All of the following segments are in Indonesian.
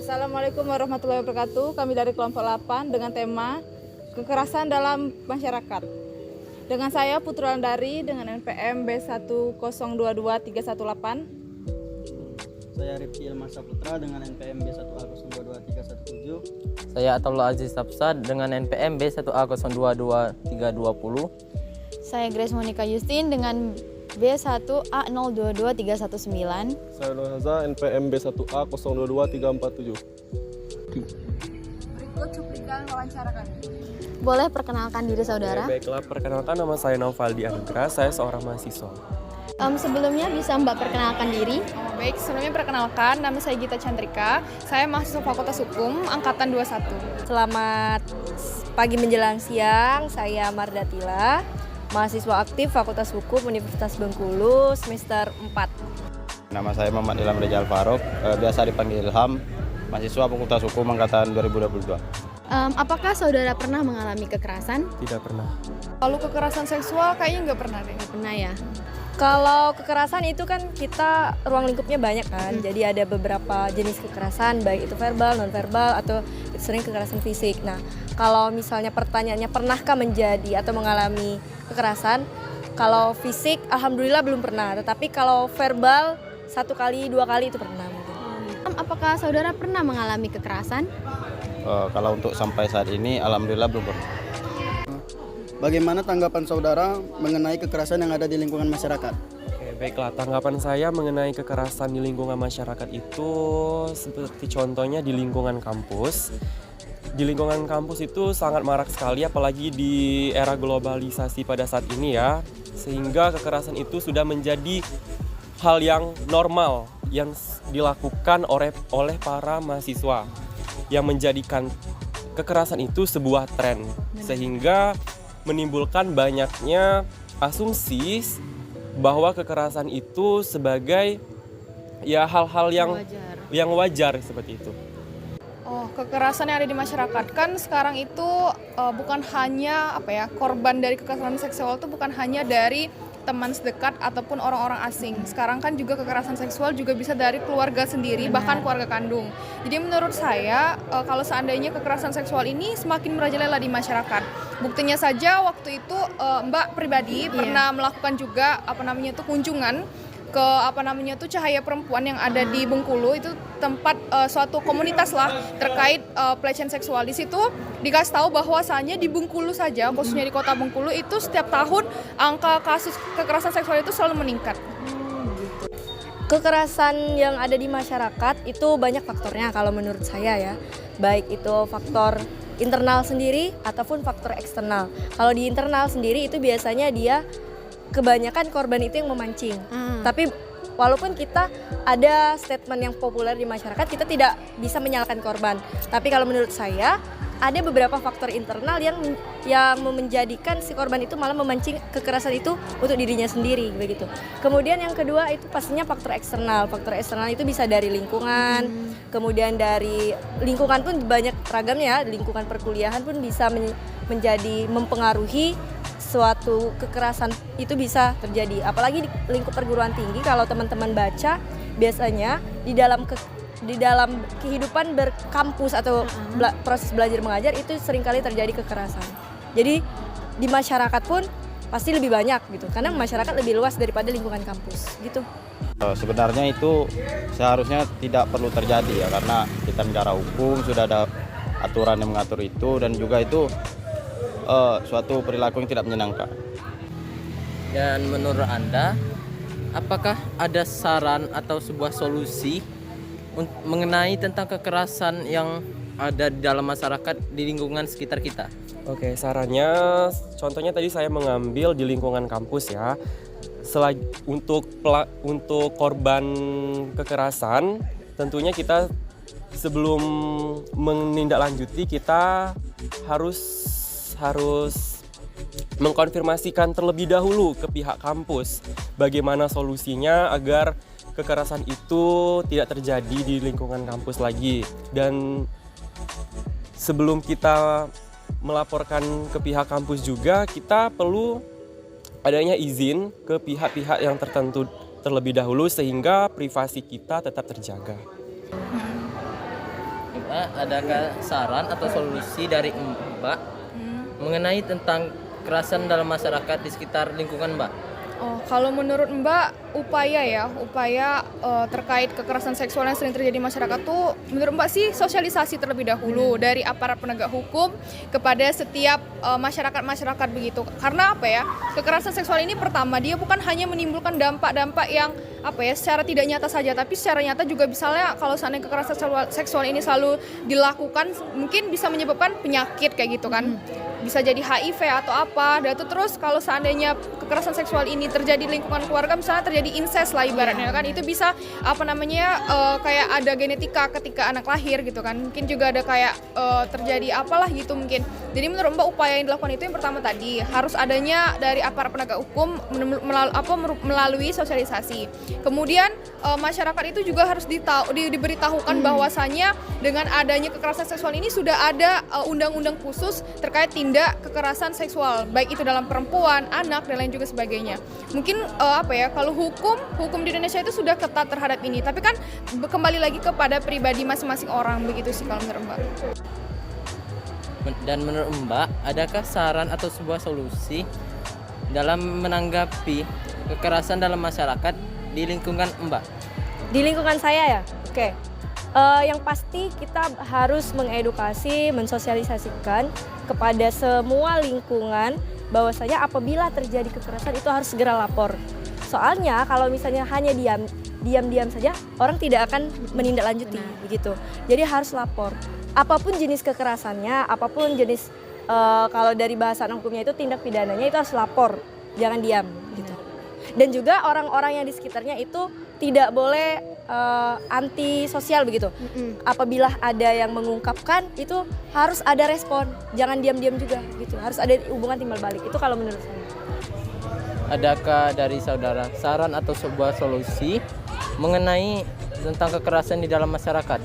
Assalamualaikum warahmatullahi wabarakatuh. Kami dari kelompok 8 dengan tema kekerasan dalam masyarakat. Dengan saya Putri Andari dengan NPM B1022318. Saya Rifki Ilman Saputra dengan NPM B1A022317. Saya Ataullah Aziz Sapsad dengan NPM B1A022320. Saya Grace Monica Justin dengan B1A022319. Saya Nur Haza, NPM B1A022347. Berikut cuplikan wawancara kami. Boleh perkenalkan diri saudara? Baiklah, perkenalkan nama saya Naufaldi Anugrah, saya seorang mahasiswa. Sebelumnya bisa Mbak perkenalkan diri? Baik, sebelumnya perkenalkan, nama saya Gita Chandrika. Saya mahasiswa Fakultas Hukum, Angkatan 21. Selamat pagi menjelang siang, saya Mardatila, mahasiswa aktif Fakultas Hukum Universitas Bengkulu, semester 4. Nama saya Muhammad Ilham Rizal Faruk, biasa dipanggil Ilham, mahasiswa Fakultas Hukum Angkatan 2022. Apakah saudara pernah mengalami kekerasan? Tidak pernah. Lalu kekerasan seksual kayaknya nggak pernah deh. Nggak pernah ya? Kalau kekerasan itu kan kita ruang lingkupnya banyak kan, jadi ada beberapa jenis kekerasan, baik itu verbal, non-verbal, atau itu sering kekerasan fisik. Nah, kalau misalnya pertanyaannya pernahkah menjadi atau mengalami kekerasan, kalau fisik alhamdulillah belum pernah, tetapi kalau verbal 1 kali 2 kali itu pernah mungkin. Apakah saudara pernah mengalami kekerasan? Kalau untuk sampai saat ini alhamdulillah belum pernah. Bagaimana tanggapan saudara mengenai kekerasan yang ada di lingkungan masyarakat? Oke, baiklah, tanggapan saya mengenai kekerasan di lingkungan masyarakat itu seperti contohnya di lingkungan kampus. Di lingkungan kampus itu sangat marak sekali, apalagi di era globalisasi pada saat ini ya, sehingga kekerasan itu sudah menjadi hal yang normal yang dilakukan oleh para mahasiswa, yang menjadikan kekerasan itu sebuah tren, sehingga menimbulkan banyaknya asumsi bahwa kekerasan itu sebagai ya hal-hal yang wajar seperti itu. Oh, kekerasan yang ada di masyarakat kan sekarang itu bukan hanya korban dari kekerasan seksual itu bukan hanya dari teman sedekat ataupun orang-orang asing. Sekarang kan juga kekerasan seksual juga bisa dari keluarga sendiri, bahkan keluarga kandung. Jadi menurut saya kalau seandainya kekerasan seksual ini semakin merajalela di masyarakat. Buktinya saja waktu itu Mbak pribadi pernah melakukan juga kunjungan ke Cahaya Perempuan yang ada di Bengkulu, itu tempat suatu komunitas lah terkait pelecehan seksual. Di situ dikasih tahu bahwasannya di Bengkulu saja, khususnya di kota Bengkulu itu setiap tahun angka kasus kekerasan seksual itu selalu meningkat. Kekerasan yang ada di masyarakat itu banyak faktornya kalau menurut saya ya, baik itu faktor internal sendiri ataupun faktor eksternal. Kalau di internal sendiri itu biasanya dia kebanyakan korban itu yang memancing. Tapi walaupun kita ada statement yang populer di masyarakat, kita tidak bisa menyalahkan korban. Tapi kalau menurut saya ada beberapa faktor internal yang menjadikan si korban itu malah memancing kekerasan itu untuk dirinya sendiri begitu. Kemudian yang kedua itu pastinya faktor eksternal. Faktor eksternal itu bisa dari lingkungan, kemudian dari lingkungan pun banyak ragamnya. Lingkungan perkuliahan pun bisa menjadi mempengaruhi suatu kekerasan itu bisa terjadi. Apalagi di lingkup perguruan tinggi, kalau teman-teman baca biasanya di dalam kehidupan berkampus atau proses belajar mengajar itu seringkali terjadi kekerasan. Jadi di masyarakat pun pasti lebih banyak gitu, karena masyarakat lebih luas daripada lingkungan kampus gitu. Sebenarnya itu seharusnya tidak perlu terjadi ya, karena kita negara hukum, sudah ada aturan yang mengatur itu, dan juga itu suatu perilaku yang tidak menyenangkan. Dan menurut Anda, apakah ada saran atau sebuah solusi mengenai tentang kekerasan yang ada di dalam masyarakat di lingkungan sekitar kita? Oke, sarannya contohnya tadi saya mengambil di lingkungan kampus ya. Untuk korban kekerasan, tentunya kita sebelum menindaklanjuti kita harus mengkonfirmasikan terlebih dahulu ke pihak kampus bagaimana solusinya agar kekerasan itu tidak terjadi di lingkungan kampus lagi. Dan sebelum kita melaporkan ke pihak kampus juga, kita perlu adanya izin ke pihak-pihak yang tertentu terlebih dahulu sehingga privasi kita tetap terjaga. adakah saran atau solusi dari Mbak mengenai tentang kekerasan dalam masyarakat di sekitar lingkungan Mbak? Oh, kalau menurut Mbak, upaya terkait kekerasan seksual yang sering terjadi di masyarakat tuh menurut Mbak sih sosialisasi terlebih dahulu dari aparat penegak hukum kepada setiap masyarakat begitu. Karena apa ya? Kekerasan seksual ini pertama dia bukan hanya menimbulkan dampak-dampak yang secara tidak nyata saja, tapi secara nyata juga misalnya kalau seandainya kekerasan seksual ini selalu dilakukan mungkin bisa menyebabkan penyakit kayak gitu kan. Bisa jadi HIV atau apa. Dan itu terus kalau seandainya kekerasan seksual ini terjadi di lingkungan keluarga, misalnya terjadi incest lah ibaratnya kan, itu bisa kayak ada genetika ketika anak lahir gitu kan. Mungkin juga ada kayak terjadi apalah gitu mungkin. Jadi menurut Mbak upaya yang dilakukan itu yang pertama tadi harus adanya dari aparat penegak hukum melalui sosialisasi. Kemudian masyarakat itu juga harus diberitahukan bahwasannya dengan adanya kekerasan seksual ini sudah ada undang-undang khusus terkait tindak kekerasan seksual, baik itu dalam perempuan, anak dan lain juga sebagainya. Mungkin kalau hukum di Indonesia itu sudah ketat terhadap ini, tapi kan kembali lagi kepada pribadi masing-masing orang, begitu sih kalau menurut Mbak. Dan menurut Mbak, adakah saran atau sebuah solusi dalam menanggapi kekerasan dalam masyarakat di lingkungan Mbak? Di lingkungan saya ya, oke. Yang pasti kita harus mengedukasi, mensosialisasikan kepada semua lingkungan bahwasanya apabila terjadi kekerasan itu harus segera lapor. Soalnya kalau misalnya hanya diam saja, orang tidak akan menindaklanjuti begitu. Jadi harus lapor. Apapun jenis kekerasannya, apapun jenis kalau dari bahasan hukumnya itu tindak pidananya itu harus lapor, jangan diam gitu. Dan juga orang-orang yang di sekitarnya itu tidak boleh anti sosial begitu. Apabila ada yang mengungkapkan itu harus ada respon, jangan diam-diam juga gitu. Harus ada hubungan timbal balik. Itu kalau menurut saya. Adakah dari saudara saran atau sebuah solusi mengenai tentang kekerasan di dalam masyarakat?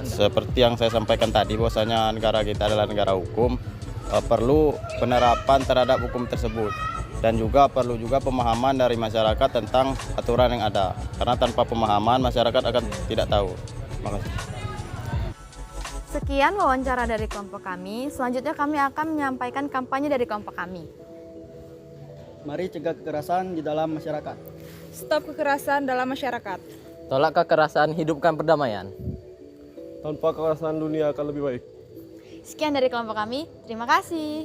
Seperti yang saya sampaikan tadi, bahwasanya negara kita adalah negara hukum, perlu penerapan terhadap hukum tersebut. Dan juga perlu juga pemahaman dari masyarakat tentang aturan yang ada. Karena tanpa pemahaman masyarakat akan tidak tahu. Makasih. Sekian wawancara dari kelompok kami. Selanjutnya kami akan menyampaikan kampanye dari kelompok kami. Mari cegah kekerasan di dalam masyarakat. Stop kekerasan dalam masyarakat. Tolak kekerasan, hidupkan perdamaian. Tanpa kekerasan dunia akan lebih baik. Sekian dari kelompok kami. Terima kasih.